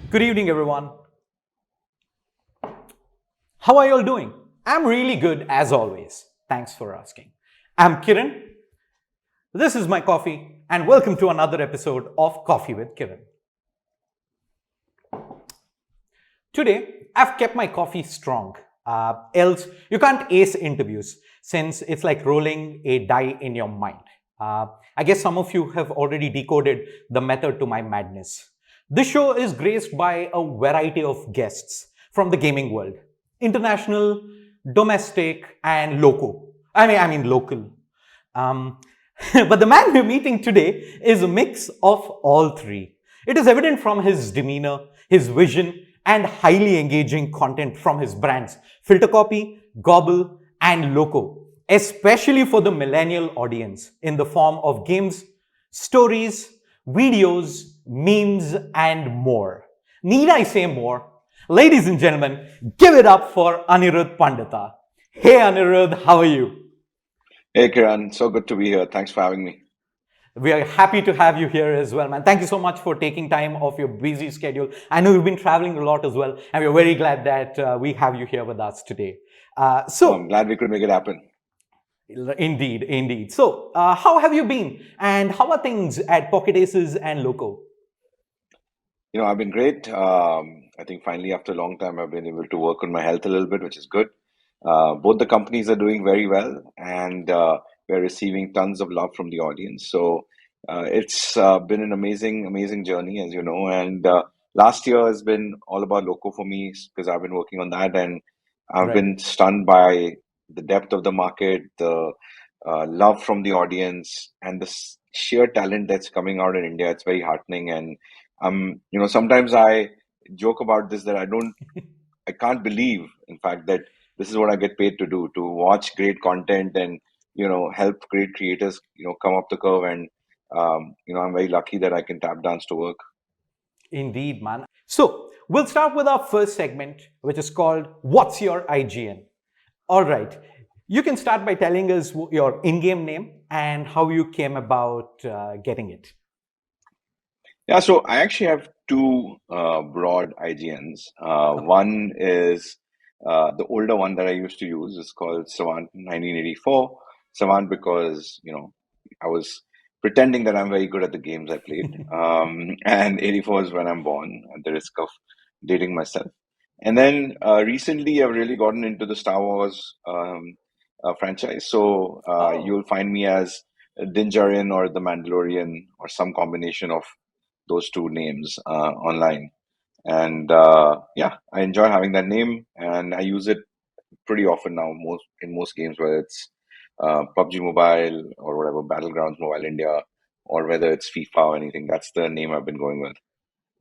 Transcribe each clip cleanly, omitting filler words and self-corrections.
Good evening, everyone. How are you all doing? I'm really good as always. Thanks for asking. I'm Kiran. This is my coffee, and welcome to another episode of Coffee with Kiran. Today, I've kept my coffee strong. Else, you can't ace interviews since it's like rolling a die in your mind. I guess some of you have already decoded the method to my madness. This show is graced by a variety of guests from the gaming world, international, domestic, and local. I mean local. Um, but the man we're meeting today is a mix of all three. It is evident from his demeanor, his vision, and highly engaging content from his brands, Filter Copy, Gobble, and Loco, especially for the millennial audience in the form of games, stories, videos, memes, and more. Need I say more? Ladies and gentlemen, give it up for Anirudh Pandita. Hey Anirudh, how are you? Hey, Kiran, so good to be here. Thanks for having me. We are happy to have you here as well, man. Thank you so much for taking time off your busy schedule. I know you've been traveling a lot as well, and we're very glad that we have you here with us today. Uh, Well, I'm so, glad we could make it happen. indeed, indeed. So, how have you been, and how are things at Pocket Aces and Loco? I've been great. I think finally, after a long time, I've been able to work on my health a little bit, which is good. Both the companies are doing very well, and we're receiving tons of love from the audience. So it's been an amazing, amazing journey, as you know. And last year has been all about Loco for me because I've been working on that, and I've Right. been stunned by the depth of the market, the love from the audience, and the sheer talent that's coming out in India. It's very heartening, and sometimes I joke about this that I can't believe, in fact, that this is what I get paid to do, to watch great content and, help great creators, come up the curve. And, I'm very lucky that I can tap dance to work. Indeed, man. So, we'll start with our first segment, which is called What's Your IGN? All right. You can start by telling us your in game name and how you came about getting it. Yeah, so I actually have two broad IGNs. Okay. One is the older one that I used to use is called Savant 1984. Savant because, I was pretending that I'm very good at the games I played. And 84 is when I'm born, at the risk of dating myself. And then recently I've really gotten into the Star Wars franchise. So Oh, you'll find me as Din Djarin or the Mandalorian or some combination of those two names online. And yeah, I enjoy having that name, and I use it pretty often now, most games, whether it's PUBG Mobile or whatever, Battlegrounds Mobile India, or whether it's FIFA or anything. That's the name I've been going with.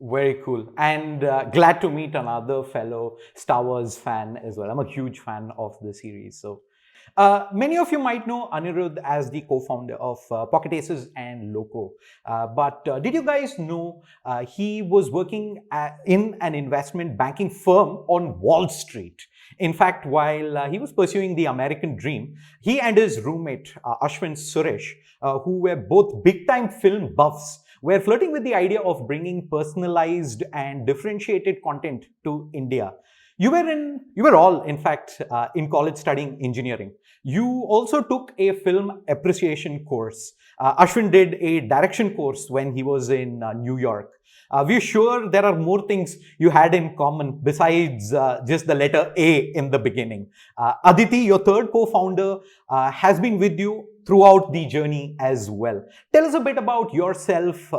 very cool. And glad to meet another fellow Star Wars fan as well. I'm a huge fan of the series. So, many of you might know Anirudh as the co founder of Pocket Aces and Loco. But did you guys know he was working in an investment banking firm on Wall Street? In fact, while he was pursuing the American dream, he and his roommate, Ashwin Suresh, who were both big time film buffs, were flirting with the idea of bringing personalized and differentiated content to India. You were all, in fact, in college studying engineering. You also took a film appreciation course. Ashwin did a direction course when he was in New York. We're sure there are more things you had in common besides just the letter A in the beginning. Aditi, your third co founder, has been with you throughout the journey as well. Tell us a bit about yourself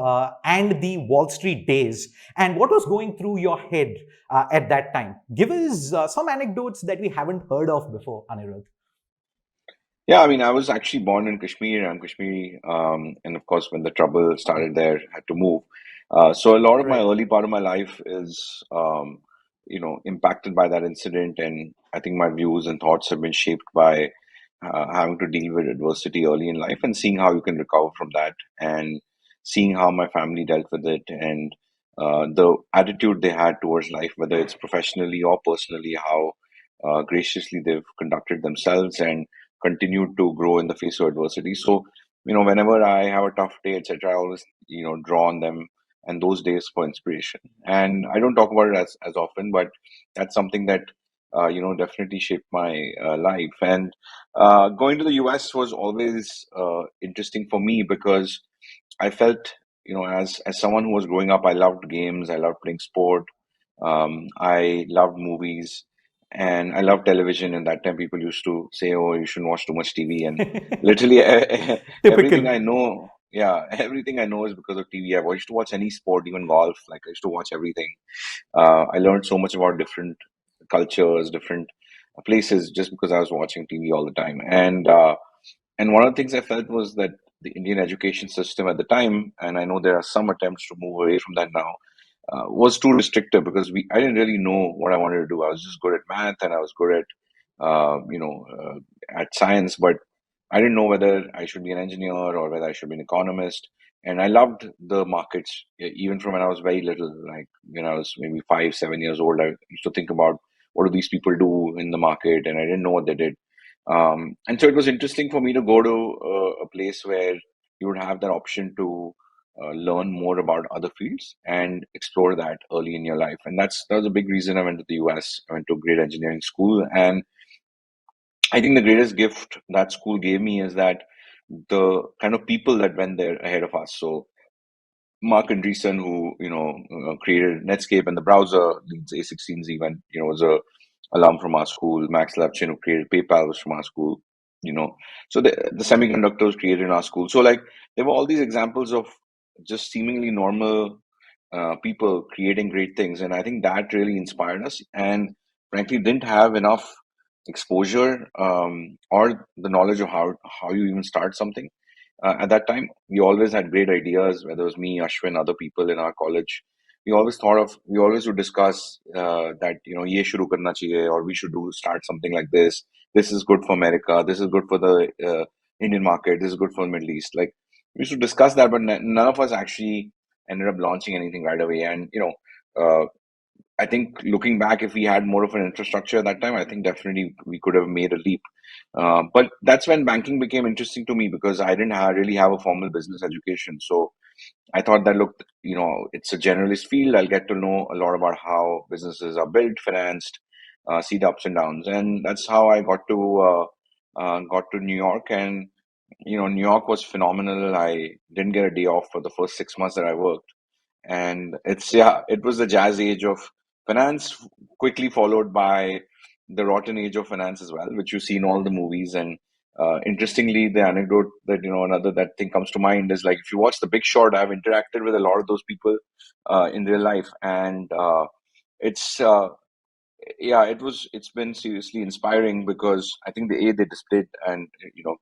and the Wall Street days and what was going through your head at that time. Give us some anecdotes that we haven't heard of before, Anirudh. Yeah, I mean, I was actually born in Kashmir. I'm Kashmiri, and of course, when the trouble started there, I had to move. So a lot of my Right. early part of my life is, impacted by that incident, and I think my views and thoughts have been shaped by having to deal with adversity early in life and seeing how you can recover from that, and seeing how my family dealt with it, and the attitude they had towards life, whether it's professionally or personally, how graciously they've conducted themselves and continued to grow in the face of adversity. So, whenever I have a tough day, etc., I always, draw on them and those days for inspiration. And I don't talk about it as often, but that's something that definitely shaped my life. And going to the US was always interesting for me because I felt, as someone who was growing up, I loved games, I loved playing sport, I loved movies, and I loved television. And that time, people used to say, "Oh, you shouldn't watch too much TV." And literally, everything Typical. I know, yeah, everything I know is because of TV. I used to watch any sport, even golf. Like I used to watch everything. I learned so much about different cultures, different places, just because I was watching TV all the time. And one of the things I felt was that the Indian education system at the time, and I know there are some attempts to move away from that now, was too restrictive because I didn't really know what I wanted to do. I was just good at math and I was good at science, but I didn't know whether I should be an engineer or whether I should be an economist. And I loved the markets even from when I was very little. Like when I was maybe 5, 7 years old, I used to think about what do these people do in the market, and I didn't know what they did. And so it was interesting for me to go to a place where you would have that option to learn more about other fields and explore that early in your life. And that was a big reason I went to the US. I went to a great engineering school, and I think the greatest gift that school gave me is that the kind of people that went there ahead of us. So Mark Andreessen, who created Netscape and the browser, leads A16Z, even was a alum from our school. Max Levchin, who created PayPal, was from our school. You know, so the semiconductors created in our school. So like there were all these examples of just seemingly normal people creating great things, and I think that really inspired us. And frankly, didn't have enough exposure or the knowledge of how you even start something at that time. We always had great ideas, whether it was me, Ashwin, other people in our college. We always would discuss that, ye shuru karna chahiye, or we should start something like this. This is good for America. This is good for the Indian market. This is good for the Middle East. Like we used to discuss that, but none of us actually ended up launching anything right away. And, I think looking back, if we had more of an infrastructure at that time, I think definitely we could have made a leap. But that's when banking became interesting to me because I didn't really have a formal business education. So I thought that, look, it's a generalist field. I'll get to know a lot about how businesses are built, financed, see the ups and downs, and that's how I got to New York. And New York was phenomenal. I didn't get a day off for the first 6 months that I worked, and it was the jazz age of finance, quickly followed by the rotten age of finance as well, which you see in all the movies. And interestingly, the anecdote that another that thing comes to mind is like if you watch The Big Short, I've interacted with a lot of those people in real life, and it's it's been seriously inspiring because I think they displayed and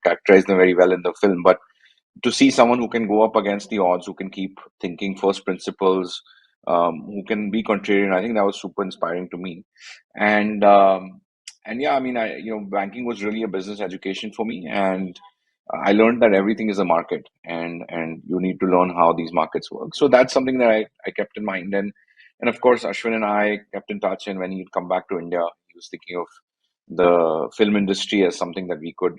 characterized them very well in the film. But to see someone who can go up against the odds, who can keep thinking first principles, who can be contrarian, I think that was super inspiring to me. And and yeah, I mean, banking was really a business education for me, and I learned that everything is a market, and you need to learn how these markets work. So that's something that I kept in mind, and of course, Ashwin and I kept in touch. And when he'd come back to India, he was thinking of the film industry as something that we could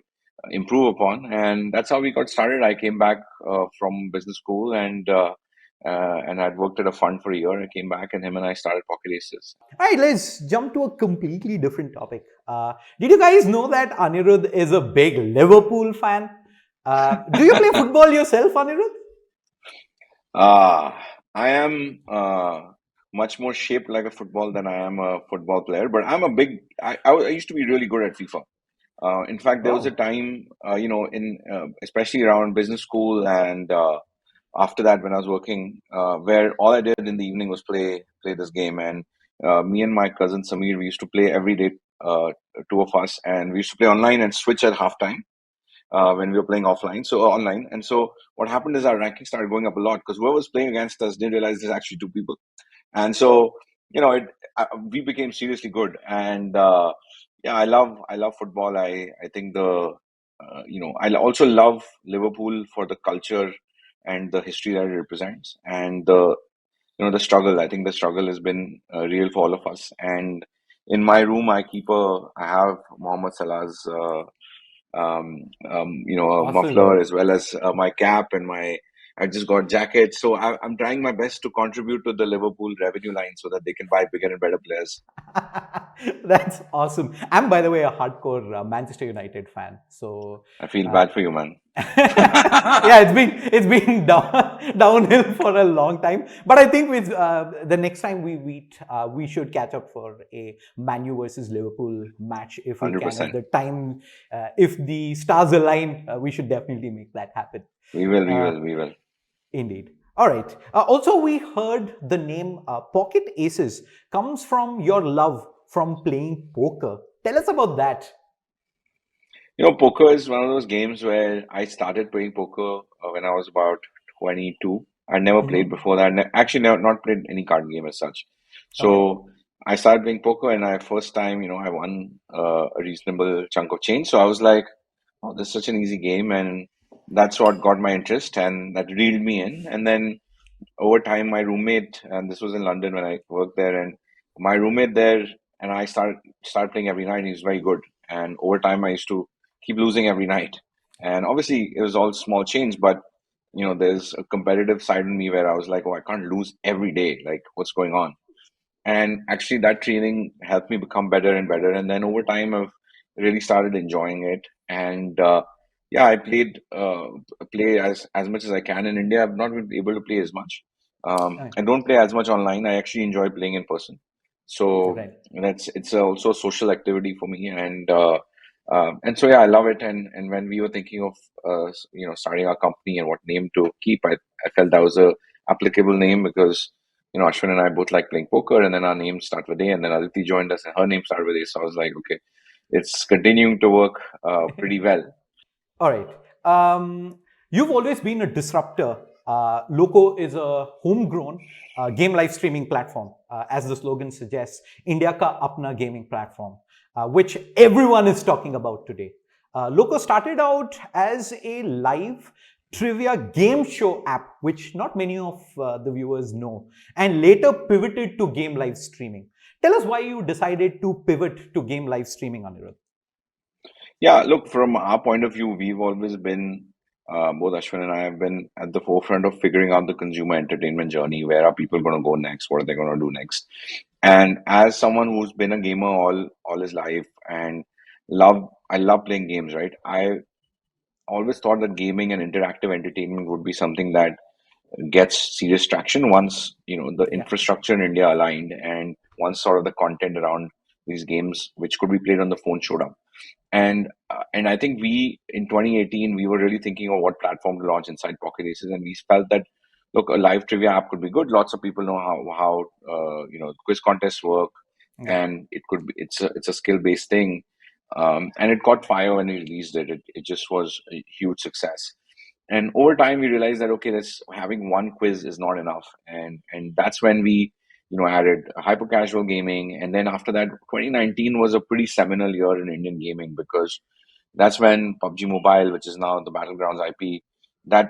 improve upon, and that's how we got started. I came back from business school, and I'd worked at a fund for a year. I came back, and him and I started Pocket Aces. All right, let's jump to a completely different topic. Did you guys know that Anirudh is a big Liverpool fan? Do you play football yourself, Anirudh? Uh, I am much more shaped like a football than I am a football player, but I used to be really good at FIFA. In fact, there was a Oh, time, in especially around business school and after that when I was working, where all I did in the evening was play this game. And me and my cousin Samir, we used to play every day, two of us, and we used to play online and switch at halftime when we were playing offline, so online. And so what happened is our ranking started going up a lot because whoever was playing against us didn't realize there's actually two people. And so we became seriously good. And yeah, I love football. I think I also love Liverpool for the culture and the history that it represents, and the struggle. I think the struggle has been real for all of us. And in my room, I have Mohamed Salah's a muffler, awesome. as well as my cap and my I just got jackets. So I'm trying my best to contribute to the Liverpool revenue line so that they can buy bigger and better players. That's awesome. I'm, by the way, a hardcore Manchester United fan. So, I feel uh, bad for you, man. yeah, it's been downhill for a long time. But I think with the next time we meet, we should catch up for a Man U versus Liverpool match if we can. If 100%. the time, if the stars align, we should definitely make that happen. We will, we Uh, will, we will. Indeed. All right. Also, we heard the name Pocket Aces comes from your love from playing poker. Tell us about that. Poker is one of those games where I started playing poker when I was about 22. I never played Hmm. before that. Actually, never not played any card game as such. Okay. So I started playing poker, and I first time, I won a reasonable chunk of change. So I was like, "Oh, this is such an easy game," and that's what got my interest, and that reeled me in. And then over time, my roommate, and this was in London when I worked there, and my roommate there and I started playing every night. He was very good, and over time, I used to keep losing every night. And obviously, it was all small change, but there's a competitive side in me where I was like, oh, I can't lose every day. Like, what's going on? And actually that training helped me become better and better, and then over time I've really started enjoying it. And yeah, I play as much as I can. In India I've not been able to play as much. Right. I don't play as much online. I actually enjoy playing in person. So Right. that's it's also a social activity for me. And so yeah, I love it. And when we were thinking of starting our company and what name to keep, I felt that was a applicable name because Ashwin and I both like playing poker, and then our names start with A, and then Aditi joined us, and her name started with A. So I was like, okay, it's continuing to work pretty well. All right. You've always been a disruptor. Loco is a homegrown game live streaming platform, as the slogan suggests, India ka apna gaming platform, which everyone is talking about today. Loco started out as a live trivia game show app, which not many of the viewers know, and later pivoted to game live streaming. Tell us why you decided to pivot to game live streaming, Anirudh. Yeah, look, from our point of view, we've always been, both Ashwin and I have been at the forefront of figuring out the consumer entertainment journey. Where are people going to go next? What are they going to do next? And as someone who's been a gamer all his life and I love playing games, right? I always thought that gaming and interactive entertainment would be something that gets serious traction once the Yeah. infrastructure in India aligned, and once sort of the content around these games, which could be played on the phone, showed up. And I think we in 2018 we were really thinking of what platform to launch inside Pocket Aces, and we felt that look, a live trivia app could be good. Lots of people know how quiz contests work, Yeah. and it's a skill based thing. And it caught fire when we released it. It just was a huge success. And over time, we realized that okay, this having one quiz is not enough, and that's when we added hyper casual gaming. And then after that, 2019 was a pretty seminal year in Indian gaming because that's when PUBG Mobile, which is now the Battlegrounds IP, that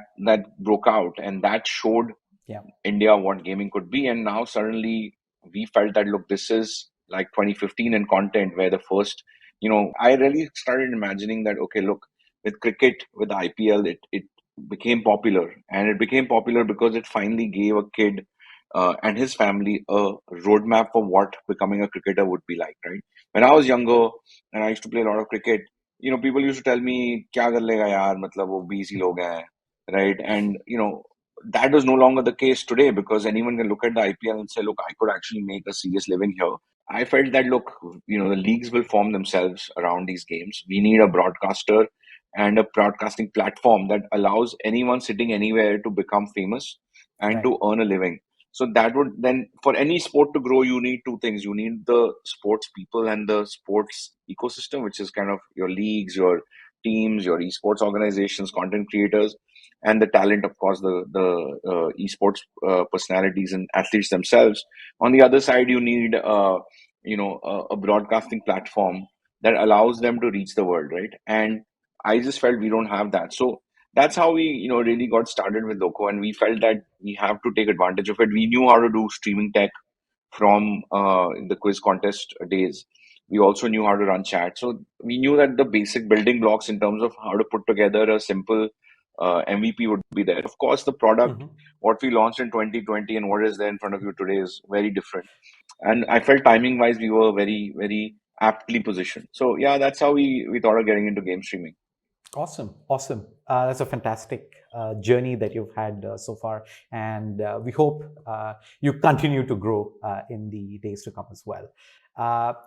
broke out, and that showed Yeah. India what gaming could be. And now suddenly we felt that look, this is like 2015 in content, where the first, I really started imagining that okay, look, with cricket, with the IPL, it became popular, and it became popular because it finally gave a kid and his family a roadmap for what becoming a cricketer would be like, right? When I was younger and I used to play a lot of cricket, people used to tell me, "Kya kar lega yaar? Matlab wo busy log hain," right? And that is no longer the case today because anyone can look at the IPL and say, look, I could actually make a serious living here. I felt that, look, the leagues will form themselves around these games. We need a broadcaster and a broadcasting platform that allows anyone sitting anywhere to become famous and Right. to earn a living. So that would then, for any sport to grow, you need two things. You need the sports people and the sports ecosystem, which is kind of your leagues, your teams, your esports organizations, content creators, and the talent, of course, the esports personalities and athletes themselves. On the other side, you need a broadcasting platform that allows them to reach the world, right? And I just felt we don't have that. So that's how we really got started with Loco, and we felt that we have to take advantage of it. We knew how to do streaming tech from the quiz contest days. We also knew how to run chat. So we knew that the basic building blocks in terms of how to put together a simple MVP would be there. Of course, the product, Mhm. what we launched in 2020 and what is there in front of you today is very different. And I felt timing wise, we were very, very aptly positioned. So yeah, that's how we thought of getting into game streaming. Awesome, awesome. That's a fantastic journey that you've had so far, and we hope you continue to grow in the days to come as well.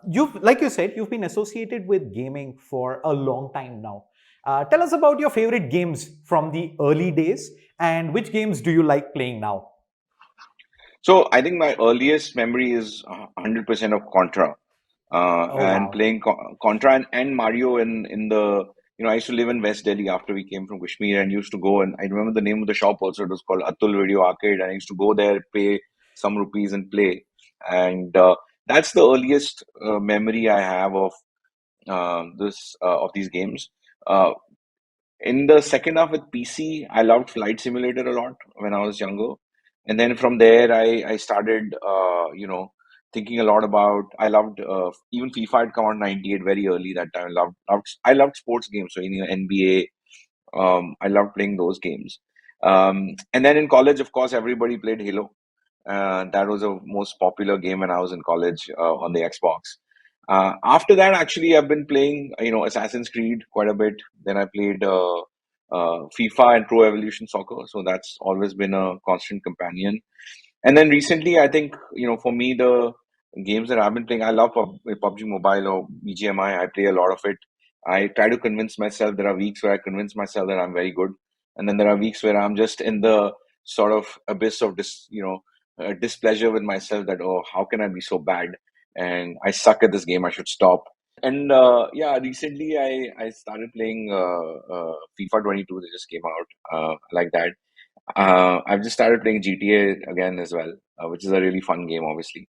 You've, like you said, you've been associated with gaming for a long time now. Tell us about your favorite games from the early days, and which games do you like playing now? So I think my earliest memory is 100% of Contra, Oh and wow. playing Contra and Mario in the, I used to live in West Delhi after we came from Kashmir and used to go, and I remember the name of the shop also. It was called Atul Video Arcade, and I used to go there, pay some rupees and play. And that's the earliest memory I have of this of these games. Uh, in the second half with PC, I loved Flight Simulator a lot when I was younger, and then from there I started thinking a lot about. I loved even FIFA had come out in '98 very early that time. I loved sports games, so NBA. I loved playing those games. And then in college, of course, everybody played Halo. That was the most popular game when I was in college on the Xbox. After that, actually, I've been playing, Assassin's Creed quite a bit. Then I played FIFA and Pro Evolution Soccer. So that's always been a constant companion. And then recently, I think, for me, the games that I've been playing, I love PUBG Mobile or BGMI. I play a lot of it. I try to convince myself. There are weeks where I convince myself that I'm very good. And then there are weeks where I'm just in the sort of abyss of displeasure with myself that, oh, how can I be so bad? And I suck at this game. I should stop. And yeah, recently I started playing FIFA 22 that just came out, like that. I've just started playing GTA again as well, which is a really fun game, obviously.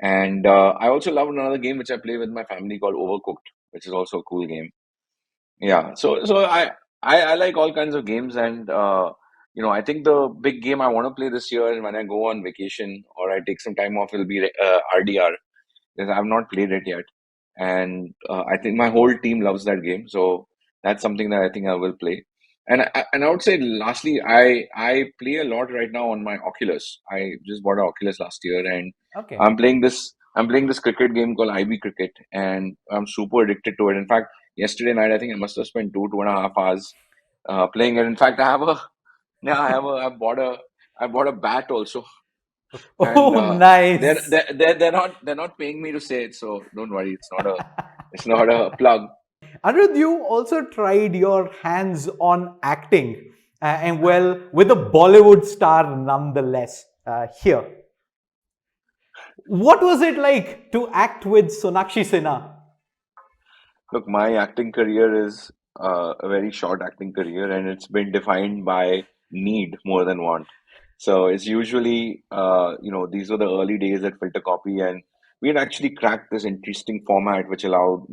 And I also love another game which I play with my family called Overcooked, which is also a cool game. Yeah, so I like all kinds of games, and I think the big game I want to play this year, and when I go on vacation or I take some time off, will be RDR, because I've not played it yet, and I think my whole team loves that game. So that's something that I think I will play. And I would say lastly, I play a lot right now on my Oculus. I just bought an Oculus last year, and Okay. I'm playing this cricket game called IB Cricket, and I'm super addicted to it. In fact, yesterday night I think I must have spent 2.5 hours playing it. In fact, I have a yeah, I bought a bat also, and Oh, they're nice. they're they're they're not they're not paying me to say it, so don't worry. It's not a plug. Anirudh, you also tried your hands on acting, and well, with a Bollywood star nonetheless. Here, what was it like to act with Sonakshi Sinha? Look, my acting career is a very short acting career, and it's been defined by need more than want. So it's usually, these were the early days at Filter Copy, and we had actually cracked this interesting format which allowed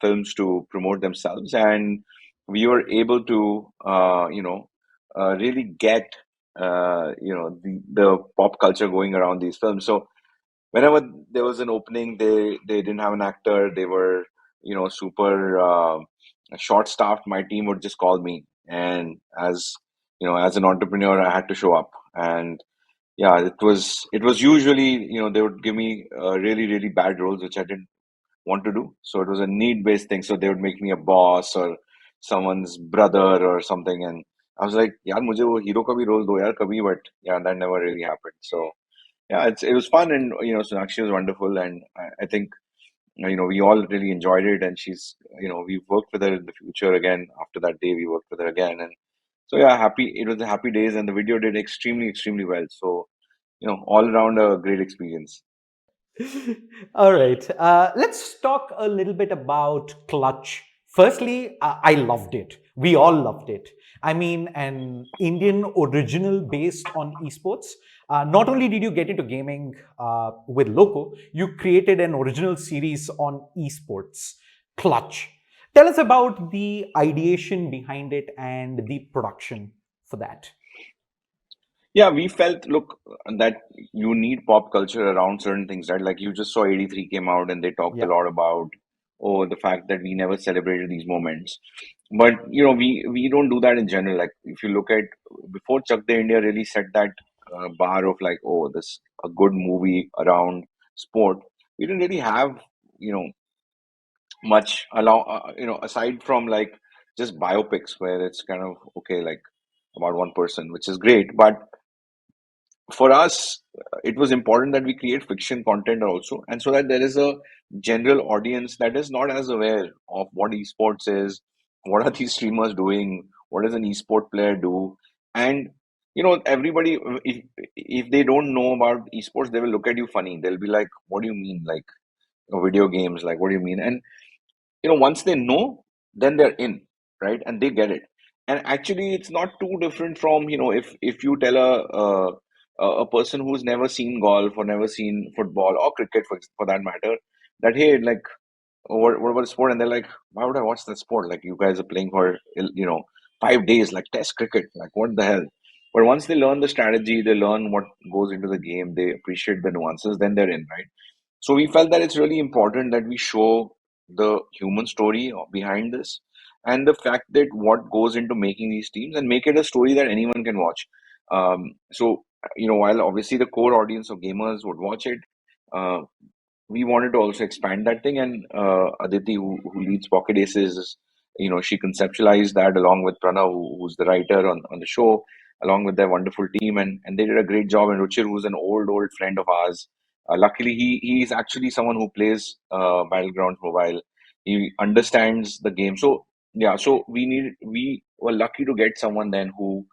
films to promote themselves, and we were able to, really get, the pop culture going around these films. So whenever there was an opening, they didn't have an actor. They were, super short staffed. My team would just call me, and as an entrepreneur, I had to show up. And yeah, it was usually, they would give me really really bad roles which I didn't want to do. So it was a need based thing. So they would make me a boss or someone's brother or something, and I was like, यार मुझे वो hero का भी role दो यार कभी, but yeah, that never really happened. So yeah, it was fun, and Sonakshi was wonderful, and I think we all really enjoyed it, and she's we've worked with her in the future again. After that day, we worked with her again, and so yeah, happy. It was a happy days, and the video did extremely extremely well. So all around a great experience. All right. Let's talk a little bit about Clutch. Firstly, I loved it. We all loved it. I mean, an Indian original based on esports. Not only did you get into gaming with Loco, you created an original series on esports, Clutch. Tell us about the ideation behind it and the production for that. Yeah, we felt, look, that you need pop culture around certain things, right? Like you just saw 83 came out and they talked a Yep. lot about, oh, the fact that we never celebrated these moments. But we don't do that in general. Like if you look at before Chak De India really set that bar of like, oh, this a good movie around sport, we didn't really have you know much allow aside from like just biopics where it's kind of okay, like about one person, which is great. But for us, it was important that we create fiction content also, and so that there is a general audience that is not as aware of what esports is, what are these streamers doing, what does an esport player do. And everybody, if they don't know about esports, they will look at you funny. They'll be like, what do you mean, like video games, like what do you mean? And once they know, then they're in, right? And they get it. And actually it's not too different from if you tell a person who's never seen golf or never seen football or cricket for that matter, that hey, like what about sport? And they're like, why would I watch that sport? Like you guys are playing for 5 days, like test cricket, like what the hell? But once they learn the strategy, they learn what goes into the game, they appreciate the nuances, then they're in, right? So we felt that it's really important that we show the human story behind this, and the fact that what goes into making these teams, and make it a story that anyone can watch. While obviously the core audience of gamers would watch it, uh, we wanted to also expand that thing. And Aditi, who leads Pocket Aces, she conceptualized that along with Pranav, who's the writer on the show, along with their wonderful team, and they did a great job. And Ruchir, who's an old friend of ours, luckily he's actually someone who plays Battlegrounds Mobile. He understands the game. So yeah, so we were lucky to get someone then who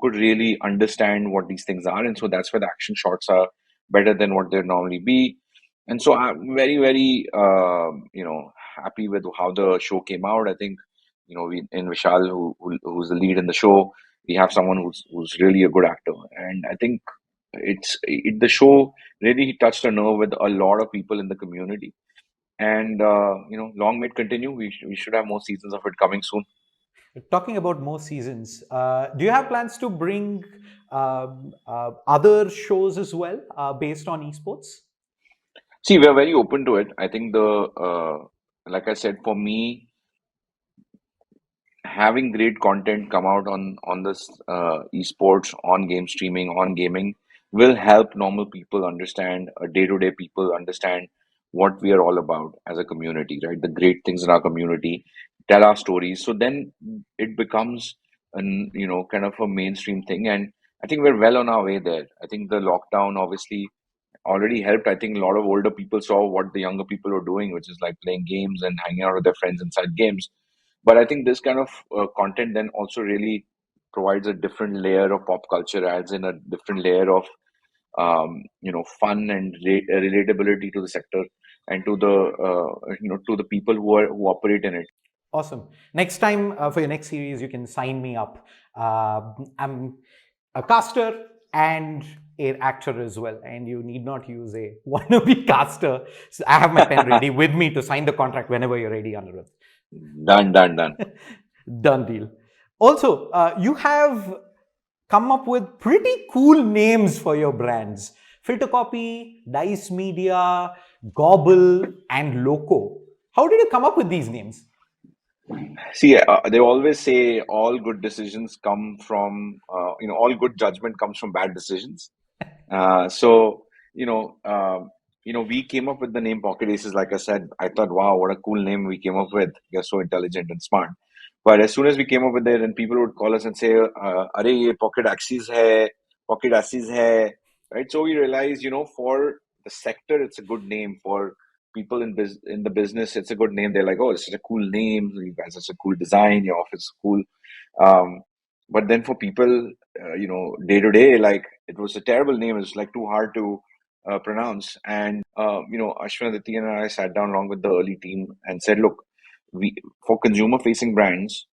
could really understand what these things are. And so that's where the action shots are better than what they'd normally be. And so I'm very, very, happy with how the show came out. I think, we in Vishal, who's the lead in the show, we have someone who's really a good actor. And I think the show really touched a nerve with a lot of people in the community. And, long may it continue. We should have more seasons of it coming soon. Talking about more seasons, do you have plans to bring other shows as well based on esports? See, we're very open to it. I think like I said, for me, having great content come out on this esports, on game streaming, on gaming will help normal people understand, day-to-day people understand what we are all about as a community, right? The great things in our community, tell our stories. So then it becomes an kind of a mainstream thing. And I think we're well on our way there. I think the lockdown obviously already helped. I think a lot of older people saw what the younger people were doing, which is like playing games and hanging out with their friends inside games. But I think this kind of content then also really provides a different layer of pop culture, adds in a different layer of fun and relatability to the sector, and to the to the people who operate in it. Awesome. Next time for your next series, you can sign me up. I'm a caster and an actor as well, and you need not use a wannabe caster. So I have my pen ready with me to sign the contract whenever you're ready, Anirudh. Done. Done deal. Also, you have come up with pretty cool names for your brands: Filter Copy, Dice Media, Gobble, and Loco. How did you come up with these names? See, they always say all good decisions come from, all good judgment comes from bad decisions. So, we came up with the name Pocket Aces. Like I said, I thought, wow, what a cool name we came up with. You're so intelligent and smart. But as soon as we came up with it, and people would call us and say, "Arey, ye Pocket Axis hai," right? So we realized, for the sector, it's a good name. For people in the business, it's a good name. They're like, "Oh, it's such a cool name. You guys are such a cool design. Your office is cool." Um, but then for people, day to day, like it was a terrible name. It's like too hard to pronounce. And Ashwin, Aditi, and I sat down along with the early team and said, "Look, we for consumer facing brands,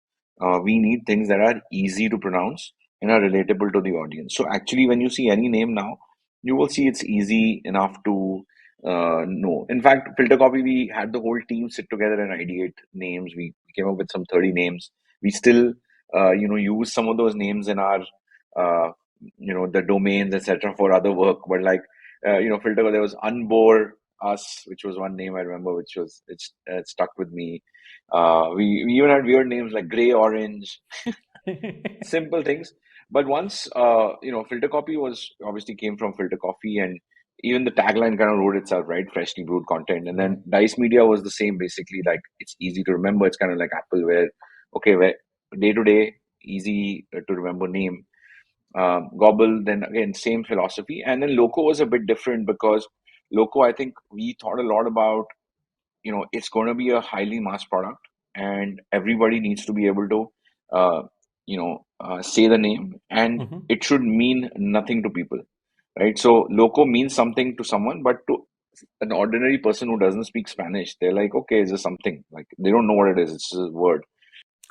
we need things that are easy to pronounce and are relatable to the audience." So actually, when you see any name now, you will see it's easy enough to know. In fact, Filter Copy, we had the whole team sit together and ideate names. We came up with some 30 names. We still use some of those names in our uh, the domains, etc., for other work. But like Filter, there was Unbore Us, which was one name I remember, which was it stuck with me. We even had weird names like Gray Orange, simple things. But once, Filter Coffee was obviously came from Filter Coffee, and even the tagline kind of wrote itself, right? Freshly brewed content. And Yeah. then Dice Media was the same, basically. Like it's easy to remember. It's kind of like Apple, where okay, where day to day, easy to remember name. Gobble, then again, same philosophy. And then Loco was a bit different because Loco, I think we thought a lot about, it's going to be a highly mass product, and everybody needs to be able to say the name, and Mhm. it should mean nothing to people, right? So Loco means something to someone, but to an ordinary person who doesn't speak Spanish, they're like, okay, is this something? Like they don't know what it is. It's just a word.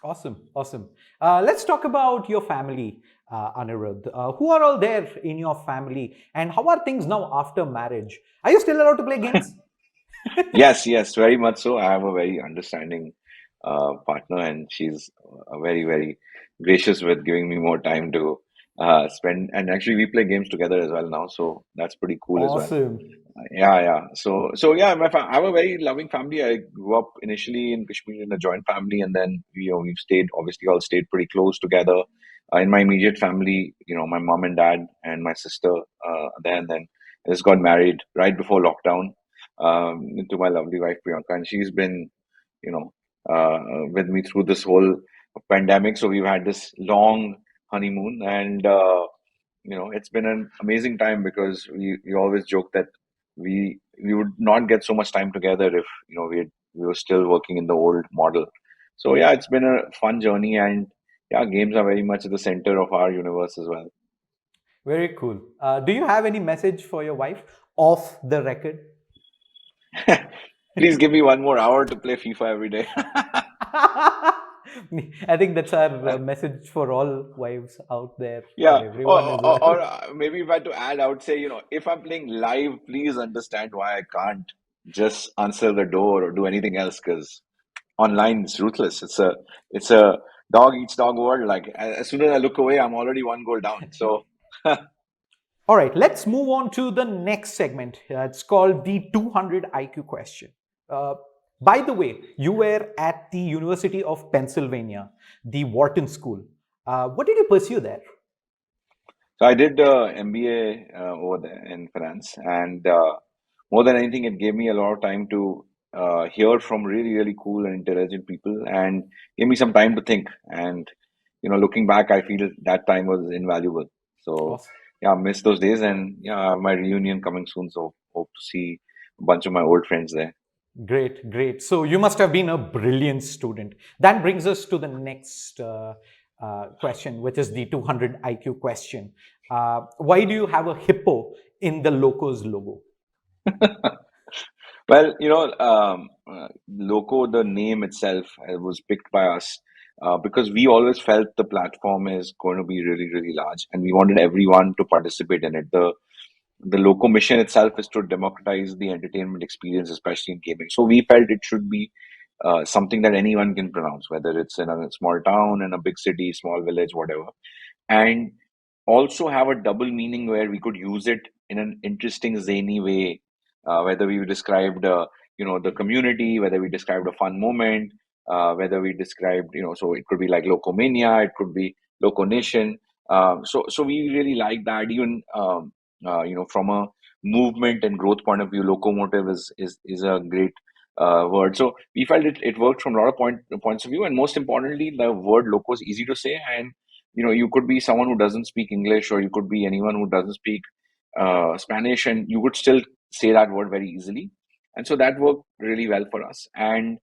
Awesome, awesome. Let's talk about your family, Anirudh. Who are all there in your family, and how are things now after marriage? Are you still allowed to play games? Yes, yes, very much so. I have a very understanding partner, and she's very, very gracious with giving me more time to spend. And actually, we play games together as well now, so that's pretty cool as well. Awesome. Yeah, yeah. So yeah, I have a very loving family. I grew up initially in Kashmir in a joint family, and then we've stayed, obviously all stayed pretty close together. In my immediate family, my mom and dad and my sister there, and then I just got married right before lockdown to my lovely wife Priyanka, and she's been you know with me through this whole pandemic. So we've had this long honeymoon, and it's been an amazing time because we always joke that we would not get so much time together if we were still working in the old model. So yeah, it's been a fun journey, and yeah, games are very much at the center of our universe as well. Very cool. Do you have any message for your wife off the record? Please give me 1 more hour to play FIFA every day. I think that's our message for all wives out there, Yeah, for everyone as well. or maybe if I had to add, I would say, if I'm playing live, please understand why I can't just answer the door or do anything else, because online it's ruthless. It's a dog eats dog world. Like as soon as I look away, I'm already 1 goal down. So All right, let's move on to the next segment. It's called the 200 IQ question. Uh, by the way, you were at the University of Pennsylvania, the Wharton School. What did you pursue there? I did MBA over there in finance, and more than anything, it gave me a lot of time to hear from really, really cool and intelligent people, and gave me some time to think. And looking back, I feel that time was invaluable. So Awesome. yeah, I miss those days, and yeah, I have my reunion coming soon. So hope to see a bunch of my old friends there. Great, great. So you must have been a brilliant student. That brings us to the next question, which is the 200 IQ question. Why do you have a hippo in the Locos logo? Well, Loco, the name itself was picked by us because we always felt the platform is going to be really, really large, and we wanted everyone to participate in it. The Loco mission itself is to democratize the entertainment experience, especially in gaming. So we felt it should be something that anyone can pronounce, whether it's in a small town, in a big city, small village, whatever, and also have a double meaning where we could use it in an interesting zany way, whether we described the community, whether we described a fun moment, whether we described so it could be like locomania, it could be loco nation. So we really like that. Even from a movement and growth point of view, locomotive is a great word. So we felt it worked from a lot of points of view, and most importantly, the word loco is easy to say, and you could be someone who doesn't speak English, or you could be anyone who doesn't speak Spanish, and you would still say that word very easily. And so that worked really well for us. And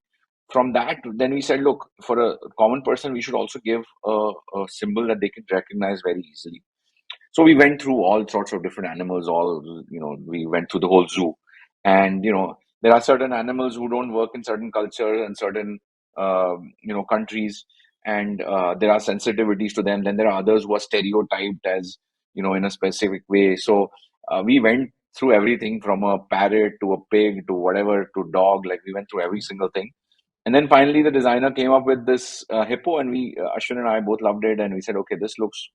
from that, then we said, look, for a common person, we should also give a symbol that they can recognize very easily. So we went through all sorts of different animals. We went through the whole zoo, and there are certain animals who don't work in certain cultures and certain countries, and there are sensitivities to them. Then there are others who are stereotyped as in a specific way. So we went through everything from a parrot to a pig to whatever to dog. Like we went through every single thing. And then finally, the designer came up with this hippo, and Ashwin and I both loved it, and we said, okay, this looks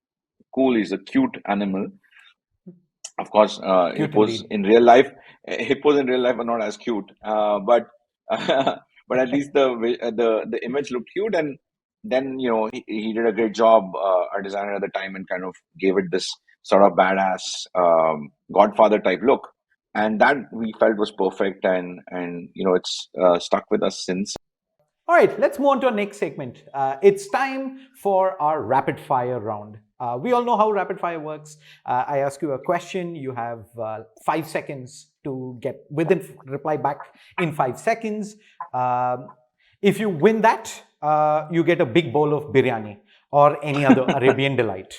cool. He's a cute animal. Of course, Cute indeed. hippos in real life are not as cute, but but at least the image looked cute. And then he did a great job, our designer at the time, and kind of gave it this sort of badass Godfather type look, and that we felt was perfect, and it's stuck with us since. All right, let's move on to our next segment. It's time for our rapid fire round. We all know how rapid fire works. I ask you a question, you have 5 seconds to get reply back in 5 seconds. If you win that, you get a big bowl of biryani or any other Arabian delight.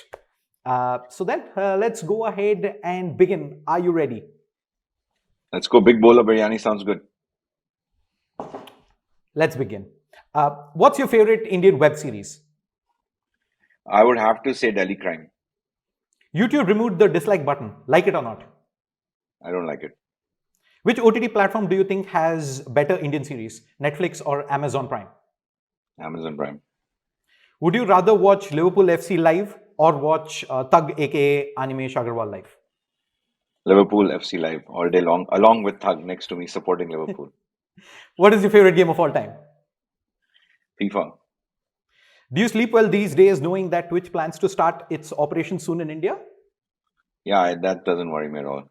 So then let's go ahead and begin. Are you ready? Let's go. Big bowl of biryani sounds good. Let's begin. What's your favorite Indian web series? I would have to say Delhi Crime. YouTube removed the dislike button. Like it or not? I don't like it. Which OTT platform do you think has better Indian series? Netflix or Amazon Prime? Amazon Prime. Would you rather watch Liverpool FC live or watch Thug aka Animesh Agarwal live? Liverpool FC live all day long, along with Thug next to me supporting Liverpool. What is your favorite game of all time? FIFA. Do you sleep well these days knowing that Twitch plans to start its operation soon in India? Yeah, that doesn't worry me at all.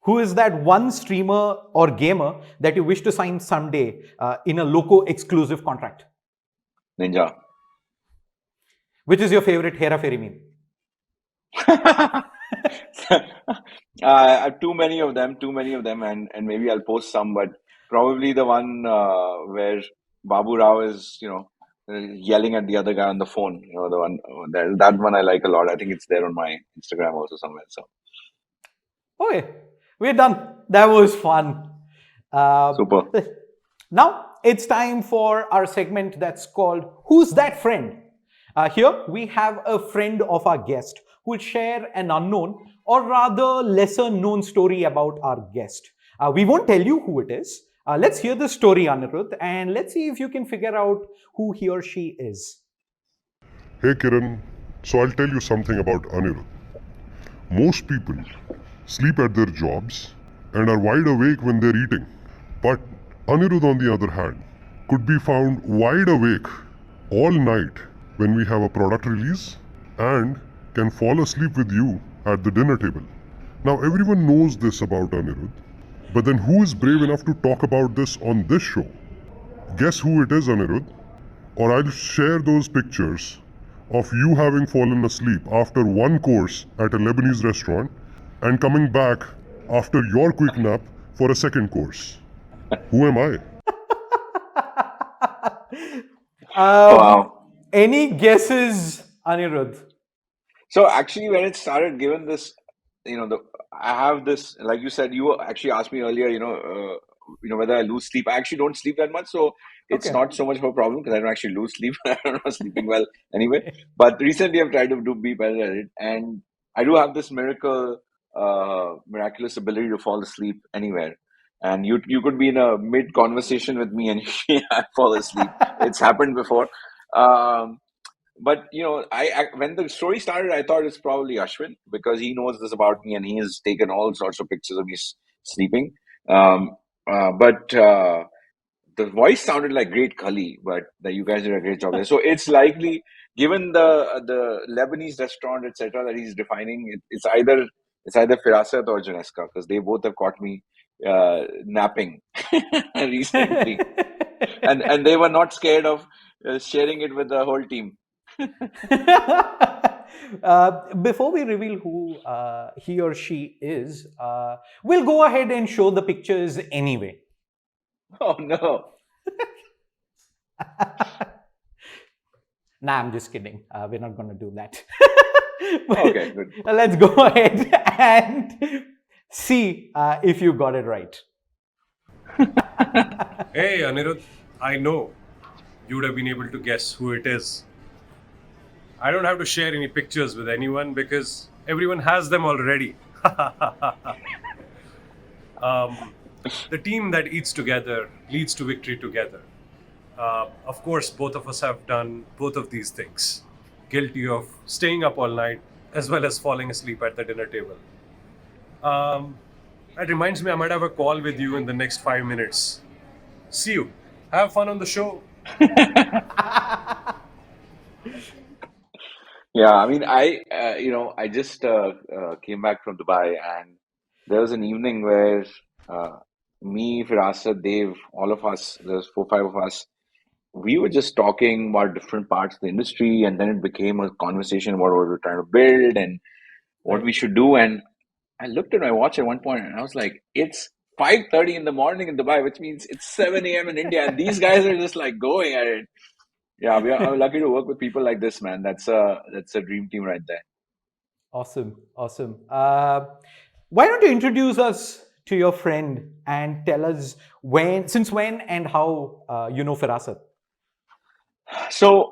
Who is that one streamer or gamer that you wish to sign someday in a Loco exclusive contract? Ninja. Which is your favorite Hera Fairy meme? Too many of them, and maybe I'll post some, but probably the one where Babu Rao is, yelling at the other guy on the phone. The one that one I like a lot. I think it's there on my Instagram also somewhere. So. Okay, we're done. That was fun. Super. Now it's time for our segment that's called Who's That Friend? Here we have a friend of our guest who will share an unknown or rather lesser known story about our guest. We won't tell you who it is. Let's hear the story, Anirudh, and let's see if you can figure out who he or she is. Hey Kiran, so I'll tell you something about Anirudh. Most people sleep at their jobs and are wide awake when they're eating. But Anirudh, on the other hand, could be found wide awake all night when we have a product release and can fall asleep with you at the dinner table. Now everyone knows this about Anirudh, but then who is brave enough to talk about this on this show? Guess who it is, Anirudh? Or I'll share those pictures of you having fallen asleep after one course at a Lebanese restaurant and coming back after your quick nap for a second course. Who am I? Wow. Any guesses, Anirudh? So actually, when it started, given this, I have this, like you said, you actually asked me earlier, whether I lose sleep. I actually don't sleep that much, so it's not so much of a problem because I don't actually lose sleep. I'm not sleeping well anyway. But recently, I've tried to be better at it, and I do have this miraculous ability to fall asleep anywhere. And you could be in a mid conversation with me and I fall asleep. It's happened before. But I when the story started, I thought it's probably Ashwin because he knows this about me and he has taken all sorts of pictures of me sleeping. But the voice sounded like great Kali, but that you guys did a great job there. So it's likely, given the Lebanese restaurant, etc., that he's defining, it's either Firasat or Janeska because they both have caught me napping recently, and they were not scared of sharing it with the whole team. Before we reveal who he or she is, we'll go ahead and show the pictures anyway. Oh no. Nah, I'm just kidding. We're not going to do that. Okay, good. Let's go ahead and see if you got it right. Hey, Anirudh, I know you would have been able to guess who it is. I don't have to share any pictures with anyone because everyone has them already. The team that eats together leads to victory together. Of course, both of us have done both of these things. Guilty of staying up all night as well as falling asleep at the dinner table. That reminds me, I might have a call with you in the next 5 minutes. See you. Have fun on the show. Yeah, I mean, I just came back from Dubai, and there was an evening where uh, me, Firasat, Dave, all of us, there's four, five of us, we were just talking about different parts of the industry, and then it became a conversation about what we're trying to build and what Right. we should do. And I looked at my watch at one point, and I was like, it's 5:30 in the morning in Dubai, which means it's 7 a.m. in India, and these guys are just like going at it. Yeah, I'm lucky to work with people like this, man. That's a dream team right there. Awesome, awesome. Why don't you introduce us to your friend and tell us since when, and how you know Firasat? So,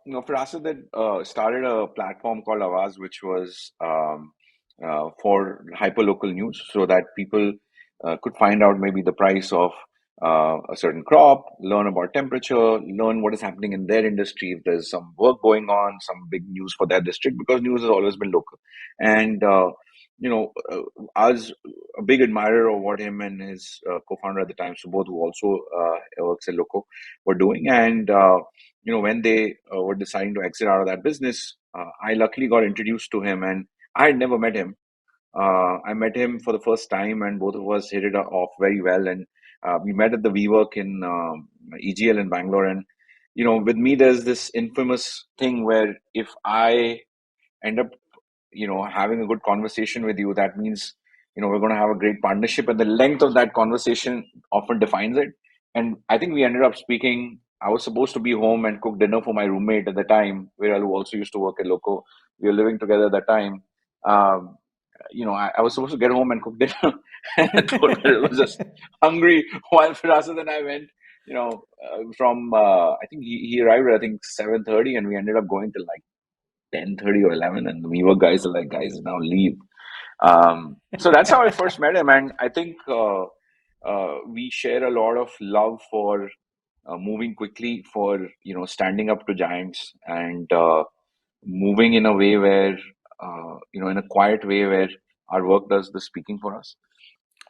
Firasat had started a platform called Awaz, which was for hyperlocal news, so that people could find out maybe the price of a certain crop, learn about temperature, learn what is happening in their industry, if there's some work going on, some big news for their district, because news has always been local. And I was a big admirer of what him and his co-founder at the time, Subodh, who also works at Loco, were doing. And when they were deciding to exit out of that business, I luckily got introduced to him, and I had never met him. I met him for the first time, and both of us hit it off very well. And we met at the WeWork in EGL in Bangalore. And with me, there's this infamous thing where if I end up having a good conversation with you, that means we're going to have a great partnership, and the length of that conversation often defines it. And I think we ended up speaking. I was supposed to be home and cook dinner for my roommate at the time, Viral, who also used to work at Loco. We were living together at that time. um, I was supposed to get home and cook dinner, and I thought that I was just hungry while Firasat and I went. From I think he arrived at I think 7:30, and we ended up going till like 10:30 or 11, and the WeWork guys are like, guys, now leave. So that's how I first met him, and I think we share a lot of love for moving quickly, for standing up to giants, and moving in a way where in a quiet way where our work does the speaking for us.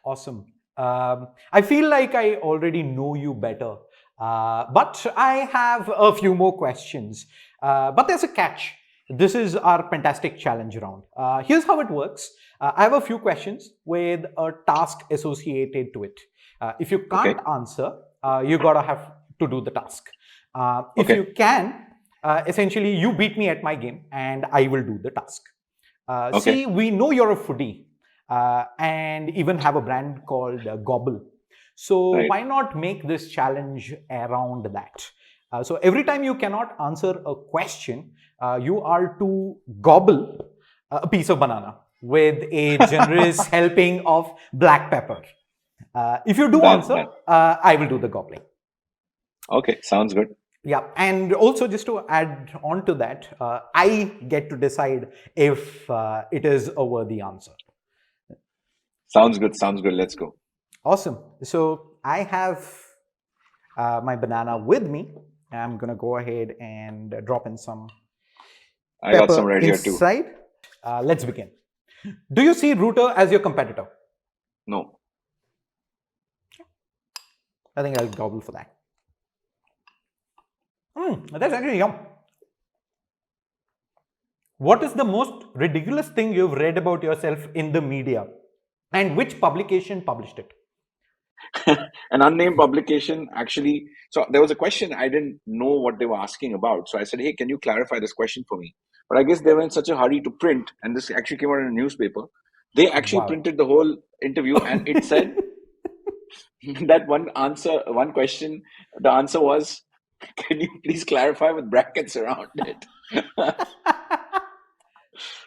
Awesome. I feel like I already know you better, but I have a few more questions. But there's a catch. This is our fantastic challenge round. Here's how it works. I have a few questions with a task associated to it. If you can't Okay. answer, you gotta have to do the task. If Okay. you can, essentially, you beat me at my game, and I will do the task. Okay. See, we know you're a foodie, and even have a brand called Gobble. So Right. why not make this challenge around that? So every time you cannot answer a question, you are to gobble a piece of banana with a generous helping of black pepper. If you do That answer, that I will do the gobbling. okay. Sounds good. Yeah, and also just to add on to that, I get to decide if it is a worthy answer. Sounds good. Sounds good. Let's go. Awesome. So I have my banana with me. I'm gonna go ahead and drop in some I got some pepper right here too. inside. Let's begin. Do you see Router as your competitor? No. I think I'll gobble for that. That's actually yum. What is the most ridiculous thing you've read about yourself in the media, and which publication published it? An unnamed publication actually. So there was a question, I didn't know what they were asking about, so I said, hey, can you clarify this question for me? But I guess they were in such a hurry to print, and this actually came out in a newspaper. They actually Wow. printed the whole interview, and it said that one question, the answer was, can you please clarify, with brackets around it?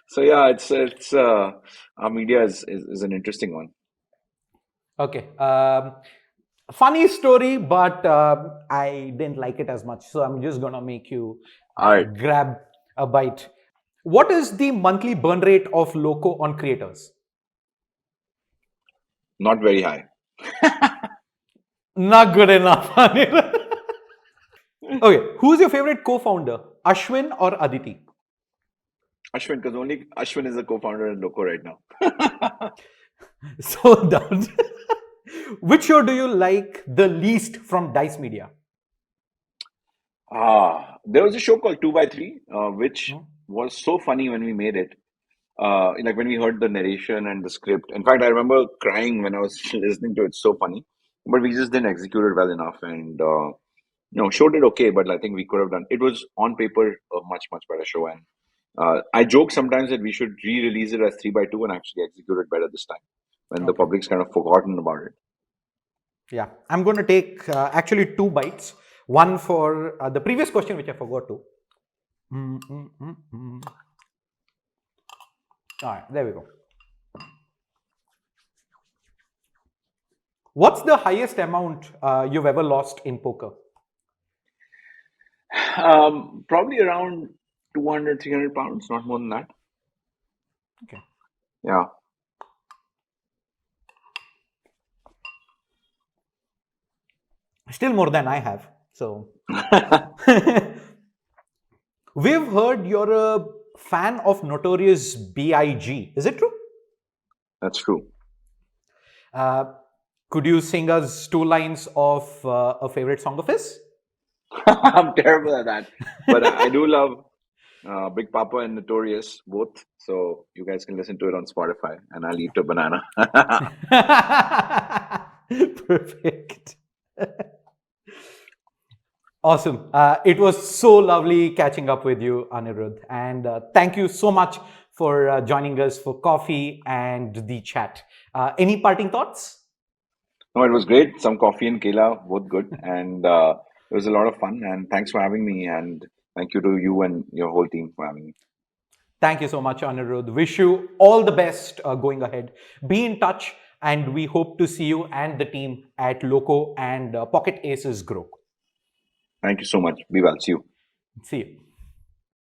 So yeah, it's our media is an interesting one. Okay. Funny story, but I didn't like it as much. So I'm just going to make you All right. grab a bite. What is the monthly burn rate of Loco on creators? Not very high. Not good enough. Okay. Who's your favorite co founder, Ashwin or Aditi? Ashwin, because only Ashwin is the co-founder at Loco right now. So, that. Which show do you like the least from Dice Media? There was a show called 2 by 3, which Hmm? was so funny when we made it. Like when we heard the narration and the script. In fact, I remember crying when I was listening to it. So funny, but we just didn't execute it well enough, and show did okay, but I think we could have done. It was on paper a much better show, and I joke sometimes that we should re-release it as 3 by 2 and actually execute it better this time when the Okay. public's kind of forgotten about it. Yeah, I'm going to take actually 2 bites. One for the previous question, which I forgot to. All right, there we go. What's the highest amount you've ever lost in poker? Probably around 200, 300 pounds, not more than that. Okay. Yeah. Still more than I have. So, we've heard you're a fan of Notorious B.I.G. Is it true? That's true. Could you sing us 2 lines of a favorite song of his? I'm terrible at that, but I do love Big Papa and Notorious both. So you guys can listen to it on Spotify, and I'll eat a banana. Perfect. Awesome. It was so lovely catching up with you, Anirudh. And thank you so much for joining us for coffee and the chat. Any parting thoughts? No, it was great. Some coffee and kela, both good, and it was a lot of fun. And thanks for having me, and thank you to you and your whole team for having me. Thank you so much, Anirudh. Wish you all the best going ahead. Be in touch, and we hope to see you and the team at Loco and Pocket Aces Grow. Thank you so much. Be well. See you. See you.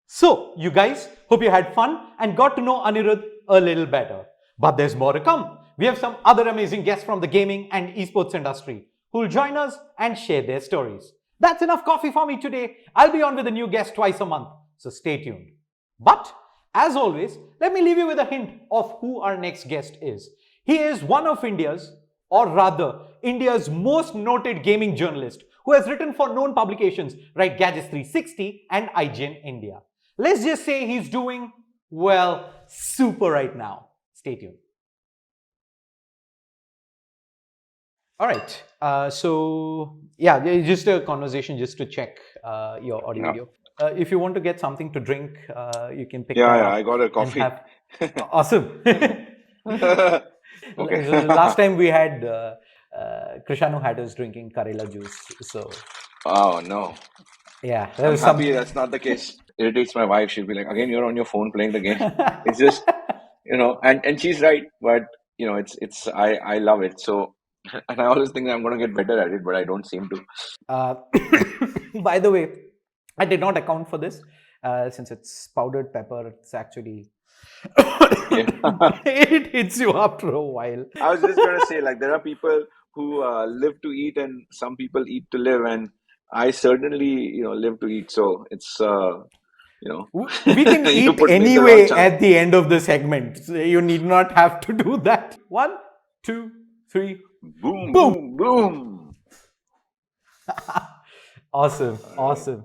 So, you guys, hope you had fun and got to know Anirudh a little better. But there's more to come. We have some other amazing guests from the gaming and esports industry who will join us and share their stories. That's enough coffee for me today. I'll be on with a new guest twice a month, so stay tuned. But, as always, let me leave you with a hint of who our next guest is. He is one of India's, or rather, India's most noted gaming journalist who has written for known publications like Gadgets 360 and IGN India. Let's just say he's doing, well, super right now. Stay tuned. All right. So, yeah, just a conversation just to check your audio Yeah. video. If you want to get something to drink, you can pick that Yeah, up. I got a and coffee. Awesome. Okay. Last time we had Krishanu had us drinking Karela juice. So, Oh no. yeah, there I'm was some. happy that's not the case. Irritates my wife. She'll be like, again, you're on your phone playing the game. It's just, and she's right, but it's I love it. So, and I always think that I'm gonna get better at it, but I don't seem to. Uh, by the way, I did not account for this since it's powdered pepper. It's actually Yeah. it hits you after a while. I was just gonna say, like, there are people who live to eat, and some people eat to live, and I certainly, live to eat. So it's, We can you eat put me in the wrong anyway channel. at the end of the segment. So you need not have to do that. 1, 2, 3. Boom, Boom. boom, boom. Awesome. Awesome.